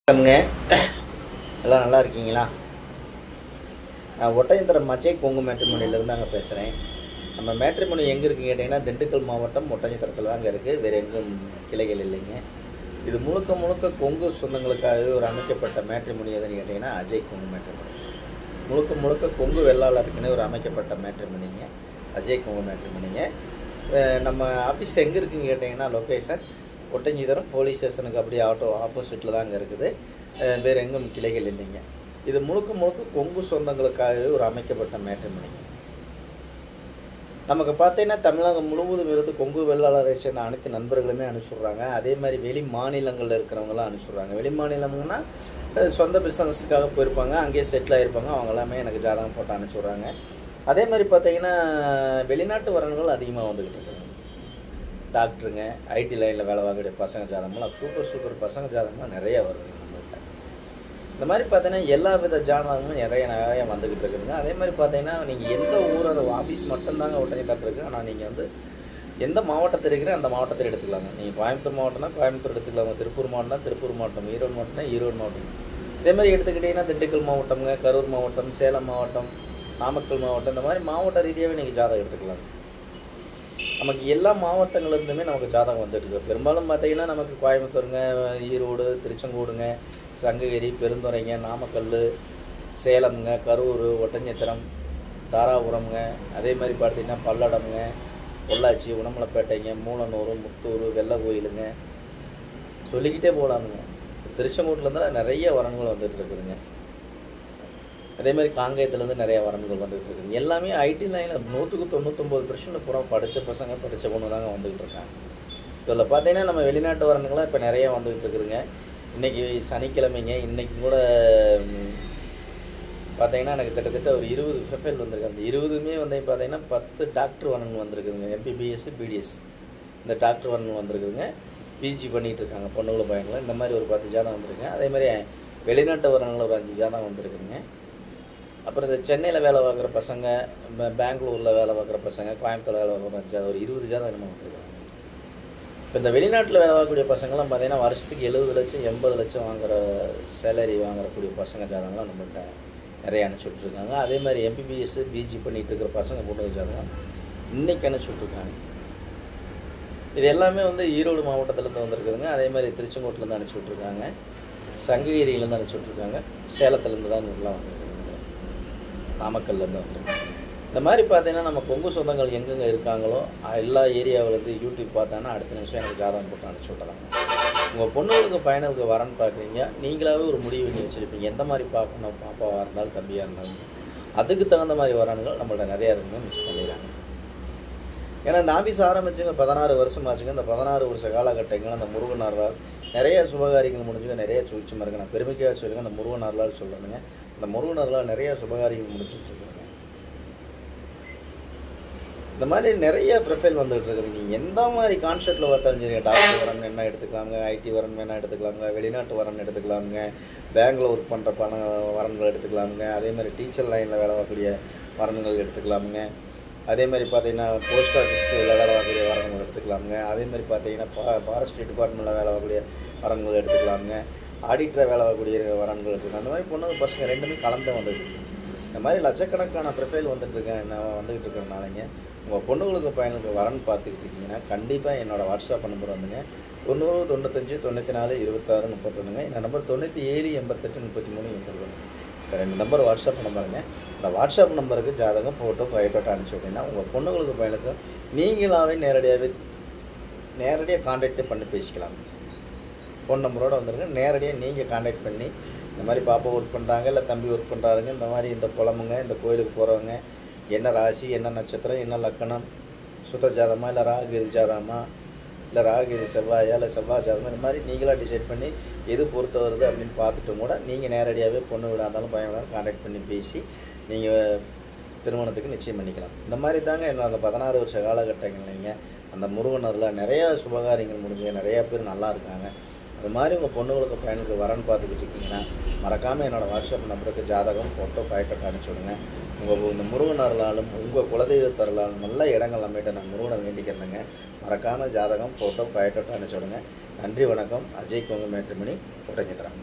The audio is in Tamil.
வணக்கம்ங்க. எல்லாம் நல்லா இருக்கீங்களா? நான் ஒட்டஞ்சத்திரம் அஜய் கொங்கு மேட்ரிமோனியிலேருந்து அங்கே பேசுகிறேன். நம்ம மேட்ரிமோனி எங்கே இருக்குன்னு கேட்டிங்கன்னா, திண்டுக்கல் மாவட்டம் ஒட்டஞ்சத்திரத்தில் தாங்க இருக்குது. வேறு எங்கும் கிளைகள் இல்லைங்க. இது முழுக்க முழுக்க கொங்கு சொந்தங்களுக்காகவே ஒரு அமைக்கப்பட்ட மேட்ரிமோனி எதுன்னு கேட்டிங்கன்னா அஜய் கொங்கு மேட்ரிமோனி. முழுக்க முழுக்க கொங்கு வெள்ளாளருக்குன்னு ஒரு அமைக்கப்பட்ட மேட்ரிமோனிங்க அஜய் கொங்கு மேட்ரிமோனிங்க. நம்ம ஆஃபீஸ் எங்கே இருக்குன்னு கேட்டிங்கன்னா, லொக்கேஷன் ஒட்டஞ்சத்திரம் போலீஸ் ஸ்டேஷனுக்கு அப்படியே ஆப்போசிட்டில் தாங்க இருக்குது. வேறு எங்கும் கிளைகள் இல்லைங்க. இது முழுக்க முழுக்க கொங்கு சொந்தங்களுக்காகவே ஒரு அமைக்கப்பட்ட மேட்ரிமோனிங்க. நமக்கு பார்த்தீங்கன்னா தமிழகம் முழுவதும் இருந்து கொங்கு வெள்ளாளரை சேர்ந்த அனைத்து நண்பர்களுமே அனுப்பிச்சுட்றாங்க. அதே மாதிரி வெளி மாநிலங்களில் இருக்கிறவங்களாம் அனுப்பிச்சுட்றாங்க. வெளி மாநிலம்னா சொந்த பிஸ்னஸுக்காக போயிருப்பாங்க, அங்கேயே செட்டில் ஆகிருப்பாங்க. அவங்க எல்லாமே எனக்கு ஜாதகம் போட்டு அனுப்பிச்சுட்றாங்க. அதே மாதிரி பார்த்தீங்கன்னா வெளிநாட்டு வரன்கள் அதிகமாக வந்துக்கிட்டு இருக்காங்க. டாக்டருங்க, ஐடி லைனில் வேலை வாங்கக்கூடிய பசங்க ஜாதகம்லாம் சூப்பர் பசங்க ஜாதகம்லாம் நிறையா வருது நம்மள்கிட்ட. இந்த மாதிரி பார்த்தீங்கன்னா எல்லா வித ஜாதகமும் நிறைய வந்துக்கிட்டு இருக்குதுங்க. அதே மாதிரி பார்த்தீங்கன்னா நீங்கள் எந்த ஊர் அந்த ஆஃபீஸ் மட்டும்தாங்க ஒட்டஞ்சத்திரம் இருக்குது. ஆனால் நீங்கள் எந்த மாவட்டத்தில் இருக்கிற அந்த மாவட்டத்தில் எடுத்துக்கலாங்க. நீங்கள் கோயம்புத்தூர் மாவட்டம்னா கோயம்புத்தூர் எடுத்துக்கலாங்க, திருப்பூர் மாவட்டம்னா திருப்பூர் மாவட்டம், ஈரோடு மாவட்டம்னா ஈரோடு மாவட்டம். இதே மாதிரி எடுத்துக்கிட்டிங்கன்னா திண்டுக்கல் மாவட்டம்ங்க, கரூர் மாவட்டம், சேலம் மாவட்டம், நாமக்கல் மாவட்டம், இந்த மாதிரி மாவட்ட ரீதியாகவே நீங்கள் ஜாதகம் எடுத்துக்கலாம். நமக்கு எல்லா மாவட்டங்கள்லேருந்துமே நமக்கு ஜாதகம் வந்துட்டுருக்கு. பெரும்பாலும் பார்த்தீங்கன்னா நமக்கு கோயம்புத்தூருங்க, ஈரோடு, திருச்செங்கோடுங்க, சங்ககிரி, பெருந்துறைங்க, நாமக்கல், சேலம்ங்க, கரூர், ஒட்டஞ்சத்திரம், தாராபுரம்ங்க, அதே மாதிரி பார்த்தீங்கன்னா பல்லடம்ங்க, பொள்ளாச்சி, உணமலைப்பேட்டைங்க, மூலனூர், முத்தூர், வெள்ளை கோயிலுங்க, சொல்லிக்கிட்டே போகலாமுங்க. திருச்செங்கோட்டிலேருந்து நிறைய வரன்கள் வந்துட்டு இருக்குதுங்க. அதே மாதிரி காங்கேயத்துலேருந்து நிறையா வரன்கள் வந்துகிட்டு இருக்குது. எல்லாமே ஐடி லைனில் 99% பூரா படித்த பசங்க படித்த பொண்ணு தாங்க வந்துக்கிட்டு இருக்காங்க. இதில் பார்த்தீங்கன்னா நம்ம வெளிநாட்டு வரன்கள்லாம் இப்போ நிறையா வந்துக்கிட்டு இருக்குதுங்க. இன்றைக்கி சனிக்கிழமைங்க, இன்றைக்கி கூட பார்த்தீங்கன்னா எனக்கு கிட்டத்தட்ட ஒரு 20 ப்ரொஃபைல் வந்திருக்கு. அந்த 20மே வந்து பார்த்தீங்கன்னா 10 டாக்டர் வரன் வந்திருக்குதுங்க. எம்பிபிஎஸ், பிடிஎஸ் இந்த டாக்டர் வரன் வந்திருக்குதுங்க. பிஜி பண்ணிகிட்டு இருக்காங்க பொண்ணுங்களை பையன்களை. இந்த மாதிரி ஒரு 10 ஜாதகம் வந்திருக்குங்க. அதே மாதிரி வெளிநாட்டு வரன்கள் ஒரு 5 ஜாதகம் வந்திருக்குதுங்க. அப்புறம் இந்த சென்னையில் வேலை பார்க்குற பசங்க, பெங்களூரில் வேலை பார்க்குற பசங்க, கோயம்புத்தூர் வேலை பார்க்குற ஒரு 20 ஜாதகம் நம்ம வந்துருக்காங்க. இப்போ இந்த வெளிநாட்டில் வேலை பார்க்கக்கூடிய பசங்கள்லாம் பார்த்தீங்கன்னா வருஷத்துக்கு 70 லட்சம் 80 லட்சம் வாங்குகிற சேலரி வாங்கக்கூடிய பசங்க ஜாதகம்லாம் நம்மகிட்ட நிறைய அனுப்பிச்சுட்ருக்காங்க. அதே மாதிரி எம்பிபிஎஸ், பிஜி பண்ணிகிட்டு இருக்கிற பசங்க பொண்ணு ஜாதகம் இன்றைக்கி அனுப்பிச்சுட்ருக்காங்க. இது எல்லாமே வந்து ஈரோடு மாவட்டத்துலேருந்து வந்திருக்குதுங்க. அதே மாதிரி திருச்செங்கோட்டிலேருந்து அனுப்பிச்சுட்ருக்காங்க, சங்ககிரியிலேருந்து அனுப்பிச்சுட்ருக்காங்க, சேலத்துலேருந்து தான் இதெல்லாம் வந்துருக்குது, நாமக்கல்லேருந்து வந்துருக்கு. இந்த மாதிரி பார்த்தீங்கன்னா நம்ம கொங்கு சொந்தங்கள் எங்கெங்கே இருக்காங்களோ எல்லா ஏரியாவிலேருந்து யூடியூப் பார்த்தாங்கன்னா அடுத்த நிமிஷம் எனக்கு ஜாதகம் போட்டு அனுப்பிச்சி விட்றாங்க. உங்கள் பொண்ணுகளுக்கு பையனுக்கு வரன்னு பார்க்குறீங்க, நீங்களாகவே ஒரு முடிவு பண்ணி வச்சுருப்பீங்க எந்த மாதிரி பார்க்கணும், பாப்பாவாக இருந்தாலும் தம்பியாக இருந்தாலும். அதுக்கு தகுந்த மாதிரி வரானுங்கள் நம்மள்ட்ட நிறையா இருக்குங்க, மிஸ் பண்ணிடுறாங்க. ஏன்னா இந்த ஆஃபீஸ் ஆரம்பிச்சுங்க 16 வருஷம் ஆச்சுங்க. இந்த 16 வருஷ காலகட்டங்கள் அந்த முருகன் அருளால் நிறைய சுபகாரியங்கள் முடிஞ்சுங்க, நிறைய சுழிச்சு மருங்க. நான் பெருமைக்காக சொல்லுங்கள், அந்த முருகன் அருளால் சொல்கிறேனுங்க. இந்த முருகன் அருளால் நிறைய சுபகாரியங்கள் முடிச்சுட்ருக்குங்க. இந்த மாதிரி நிறைய ப்ரொஃபைல் வந்துகிட்டு இருக்குது. நீங்கள் எந்த மாதிரி கான்செப்டில் பார்த்தாலும் சரி, டாக்டர் வரன் என்ன எடுத்துக்கலாமுங்க, ஐடி வரன் வேணால் எடுத்துக்கலாமுங்க, வெளிநாட்டு வரன் எடுத்துக்கலாமுங்க, பேங்கில் ஒர்க் பண்ணுற வரன்கள் எடுத்துக்கலாமுங்க, அதே மாதிரி டீச்சர் லைனில் வேலை பார்க்கக்கூடிய வரன்கள் எடுத்துக்கலாமுங்க, அதே மாதிரி பார்த்தீங்கன்னா போஸ்ட் ஆஃபீஸில் வேலை பார்க்கக்கூடிய வரன்கள் எடுத்துக்கலாமுங்க, அதே மாதிரி பார்த்தீங்கன்னா ஃபாரஸ்ட்ரி டிபார்ட்மெண்ட்டில் வேலை பார்க்கக்கூடிய வரன்கள் எடுத்துக்கலாமுங்க, ஆடிட்டராக வேலை பார்க்கக்கூடிய வரன்கள் எடுத்துக்கலாம். அந்த மாதிரி பொண்ணுங்க பசங்க ரெண்டுமே கலந்து வந்துட்டு இருக்கு. இந்த மாதிரி லட்சக்கணக்கான ப்ரொஃபைல் வந்துகிட்டு இருக்கிறனாலங்க உங்கள் பொண்ணுங்களுக்கு பையனுக்கு வரன் பார்த்துக்கிட்டு இருக்கீங்கன்னா கண்டிப்பாக என்னோடய வாட்ஸ்அப் நம்பர் வந்துங்க 90 95 94 26 31. இந்த நம்பர் 97 88 33 81. இந்த 2 நம்பர் வாட்ஸ்அப் நம்பருங்க. இந்த வாட்ஸ்அப் நம்பருக்கு ஜாதகம் ஃபோட்டோ ஃபைட்டோட்டோ அனுப்பிச்சி விட்டிங்கன்னா உங்கள் பொண்ணுங்களுக்கு பையனுக்கு நீங்களாகவே நேரடியாக கான்டாக்டே பண்ணி பேசிக்கலாம். ஃபோன் நம்பரோடு வந்துருங்க. நேரடியாக நீங்கள் கான்டாக்ட் பண்ணி இந்த மாதிரி பாப்பா ஒர்க் பண்ணுறாங்க, இல்லை தம்பி ஒர்க் பண்ணுறாருங்க, இந்த மாதிரி இந்த குளமுங்க, இந்த கோயிலுக்கு போகிறவங்க, என்ன ராசி, என்ன நட்சத்திரம், என்ன லக்கணம், சுத்த ஜாதகமா இல்லை ராகுகேது ஜாதகமா, இல்லை ராகுகேது செவ்வாயா இல்லை செவ்வாய் ஜாதகமா, இந்த மாதிரி நீங்களாக டிசைட் பண்ணி எது பொறுத்த வருது அப்படின்னு பார்த்துட்டு கூட நீங்கள் நேரடியாகவே பொண்ணு விட இருந்தாலும் பையன் விட கான்டாக்ட் பண்ணி பேசி நீங்கள் திருமணத்துக்கு நிச்சயம் பண்ணிக்கலாம். இந்த மாதிரி தாங்க என்ன அந்த 16 வருஷ காலகட்டங்கள்லைங்க அந்த முருகனரில் நிறையா சுபகாரியங்கள் முடிஞ்சு நிறையா பேர் நல்லா இருக்காங்க. அது மாதிரி உங்கள் பொண்ணுங்களுக்கு பையனுக்கு வரன்னு பார்த்துக்கிட்டு இருக்கீங்கன்னா மறக்காமல் என்னோடய வாட்ஸ்அப் நம்பருக்கு ஜாதகம் ஃபோட்டோ ஃபைட்டோட்டோ அனுப்பிச்சி விடுங்க. இந்த முருகன் அருளாலும் உங்கள் குலதெய்வத்தருளாலும் நல்ல இடங்கள் நம்மகிட்ட நான் முருகனை வேண்டிக்கிறேங்க. மறக்காமல் ஜாதகம் ஃபோட்டோ ஃபைட்டோட்டோ அனுப்பிச்சி விடுங்க. நன்றி, வணக்கம். அஜய் கொங்கு மேட்ரிமோனி ஒட்டஞ்சத்திரம்.